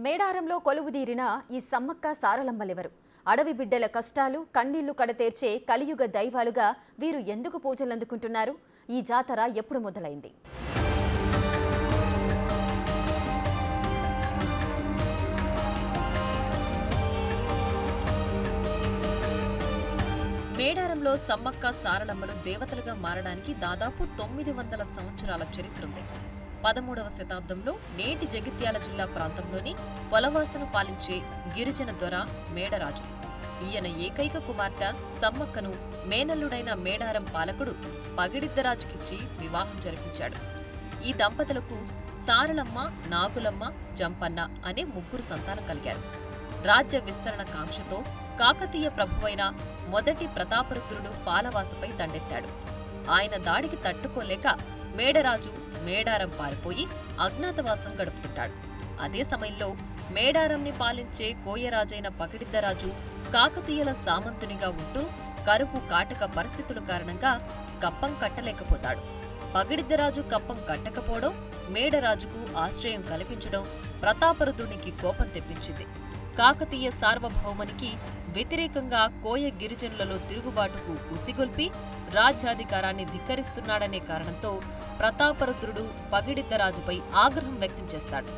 మేడారంలో కొలువుదీరిన ఈ సమ్మక్క సారలమ్మలెవరు? అడవి బిడ్డల కష్టాలు కన్నీళ్లు కడతేర్చే కలియుగ దైవాలుగా వీరు ఎందుకు పూజలందుకుంటున్నారు? ఈ జాతర ఎప్పుడు మొదలైంది? మేడారంలో సమ్మక్క సారలమ్మలు దేవతలుగా మారడానికి దాదాపు 900 సంవత్సరాల చరిత్ర ఉంది. 13వ శతాబ్దంలో నేటి జగిత్యాల జిల్లా ప్రాంతంలోని పొలవాసను పాలించే గిరిజన దొర మేడరాజు. ఈయన ఏకైక కుమార్తె సమ్మక్కను మేనల్లుడైన మేడారం పాలకుడు పగిడిద్దరాజుకిచ్చి వివాహం జరిపించాడు. ఈ దంపతులకు సారలమ్మ, నాగులమ్మ, జంపన్న అనే 3 సంతానం కలిగారు. రాజ్య విస్తరణ కాంక్షతో కాకతీయ ప్రభువైన మొదటి ప్రతాపరుద్రుడు పాలవాసపై దండెత్తాడు. ఆయన దాడికి తట్టుకోలేక మేడరాజు మేడారం పారిపోయి అజ్ఞాతవాసం గడుపుతుంటాడు. అదే సమయంలో మేడారంని పాలించే కోయరాజైన పగిడిద్దరాజు కాకతీయుల సామంతునిగా ఉంటూ కరువు కాటక పరిస్థితుల కారణంగా కప్పం కట్టలేకపోతాడు. పగిడిద్దరాజు కప్పం కట్టకపోవడం, మేడరాజుకు ఆశ్రయం కల్పించడం ప్రతాపరుద్రునికి కోపం తెప్పించింది. కాకతీయ సార్వభౌమునికి వ్యతిరేకంగా కోయ గిరిజనులలో తిరుగుబాటుకు ఉసిగొల్పి రాజ్యాధికారాన్ని ధిక్కరిస్తున్నాడనే కారణంతో ప్రతాపరుద్రుడు పగిడిద్దరాజుపై ఆగ్రహం వ్యక్తం చేస్తాడు.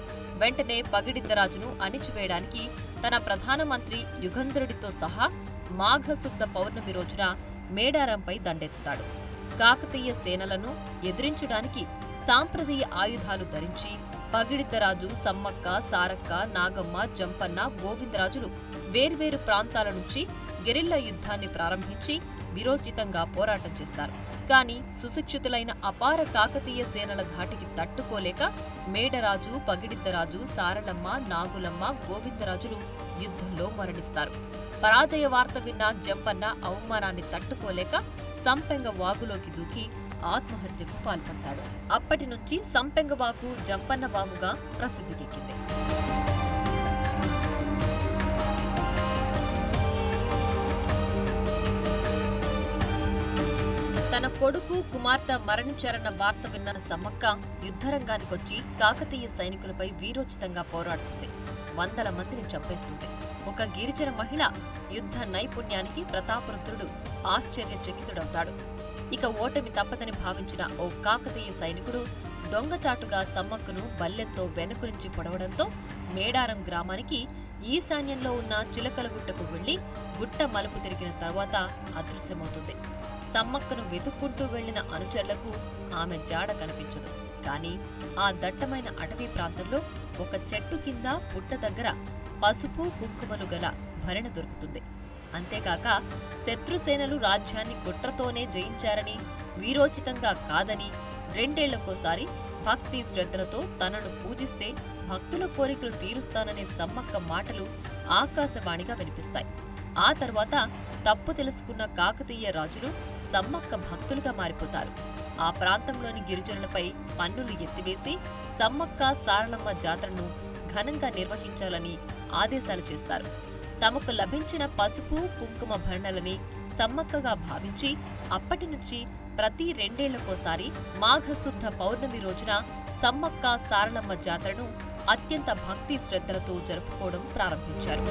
వెంటనే పగిడిద్దరాజును అణిచివేయడానికి తన ప్రధానమంత్రి యుగంధరుడితో సహా మాఘశుద్ధ పౌర్ణమి రోజున మేడారంపై దండెత్తుతాడు. కాకతీయ సేనలను ఎదిరించడానికి సాంప్రదాయ ఆయుధాలు ధరించి పగిడిద్దరాజు, సమ్మక్క, సారక్క, నాగమ్మ, జంపన్న, గోవిందరాజులు వేర్వేరు ప్రాంతాల నుంచి గెరిల్లా యుద్ధాన్ని ప్రారంభించి వీరోచితంగా పోరాటం చేస్తారు. కానీ సుశిక్షితులైన అపార కాకతీయ సేనల ధాటికి తట్టుకోలేక మేడరాజు, పగిడిద్దరాజు, సారలమ్మ, నాగులమ్మ, గోవిందరాజులు యుద్ధంలో మరణిస్తారు. పరాజయ వార్త విన్న జంపన్న అవమానాన్ని తట్టుకోలేక సంపెంగ వాగులోకి దూకి ఆత్మహత్యకు పాల్పడతాడు. అప్పటి నుంచి సంపెంగ వాగు జంపన్న వాగుగా ప్రసిద్ధికెక్కింది. తన కొడుకు, కుమార్తె మరణించారన్న వార్త విన్న సమ్మక్క యుద్ధరంగానికొచ్చి కాకతీయ సైనికులపై వీరోచితంగా పోరాడుతుంది. 100 మందిని చంపేస్తుంది. ఒక గిరిజన మహిళ యుద్ధ నైపుణ్యానికి ప్రతాపరుద్రుడు ఆశ్చర్యచకితుడవుతాడు. ఇక ఓటమి తప్పదని భావించిన ఓ కాకతీయ సైనికుడు దొంగచాటుగా సమ్మక్కను బల్లెంతో వెనుకరించి పొడవడంతో మేడారం గ్రామానికి ఈశాన్యంలో ఉన్న చిలకలగుట్టకు వెళ్లి గుట్ట మలుపు తిరిగిన తర్వాత అదృశ్యమవుతుంది. సమ్మక్కను వెతుక్కుంటూ వెళ్లిన అనుచరులకు ఆమె జాడ కనిపించదు. కానీ ఆ దట్టమైన అటవీ ప్రాంతంలో ఒక చెట్టు కింద పుట్ట దగ్గర పసుపు కుంకుమలు గల భరణ దొరుకుతుంది. అంతేకాక శత్రుసేనలు రాజ్యాన్ని కుట్రతోనే జయించారని, వీరోచితంగా కాదని, 2 ఏళ్లకోసారి భక్తి శ్రద్ధలతో తనను పూజిస్తే భక్తుల కోరికలు తీరుస్తాననే సమ్మక్క మాటలు ఆకాశవాణిగా వినిపిస్తాయి. ఆ తర్వాత తప్పు తెలుసుకున్న కాకతీయ రాజులు సమ్మక్క భక్తులుగా మారిపోతారు. ఆ ప్రాంతంలోని గిరిజనులపై పన్నులు ఎత్తివేసి సమ్మక్క సారలమ్మ జాతరను ఘనంగా నిర్వహించాలని ఆదేశాలు చేస్తారు. తమకు లభించిన పసుపు కుంకుమ భరణలని సమ్మక్కగా భావించి అప్పటి నుంచి ప్రతి 2 ఏళ్లకోసారి మాఘశుద్ధ పౌర్ణమి రోజున సమ్మక్క సారలమ్మ జాతరను అత్యంత భక్తి శ్రద్ధలతో జరుపుకోవడం ప్రారంభించారు.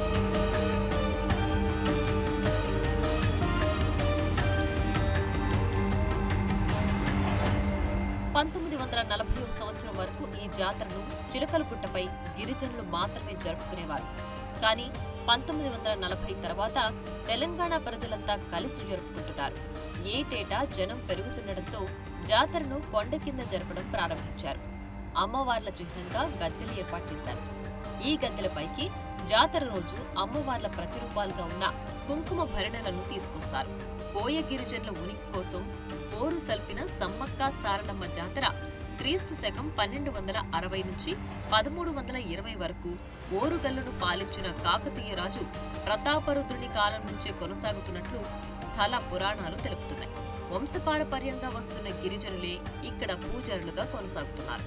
1940వ సంవత్సరం వరకు ఈ జాతరను చిలకలగుట్టపై గిరిజనులు మాత్రమే జరుపుకునేవారు. కానీ 1940 తర్వాత తెలంగాణ ప్రజలంతా కలిసి జరుపుకుంటున్నారు. ఏటేటా జనం పెరుగుతుండటంతో జాతరను కొండ కింద జరపడం ప్రారంభించారు. అమ్మవార్ల చిహ్నంగా గద్దెలు ఏర్పాటు చేశారు. ఈ గద్దెలపైకి జాతర రోజు అమ్మవార్ల ప్రతిరూపాలుగా ఉన్న కుంకుమ భరణలను తీసుకొస్తారు. కోయ గిరిజనుల ఉనికి కోసం పోరు సల్పిన సమ్మక్క సారలమ్మ జాతర క్రీస్తు శకం 1260 నుంచి 1320 వరకు ఓరుగల్లును పాలించిన కాకతీయ రాజు ప్రతాపరుద్రుని కాలం నుంచే కొనసాగుతున్నట్లు స్థల పురాణాలు తెలుపుతున్నాయి. వంశపారపర్యంగా వస్తున్న గిరిజనులే ఇక్కడ పూజారులుగా కొనసాగుతున్నారు.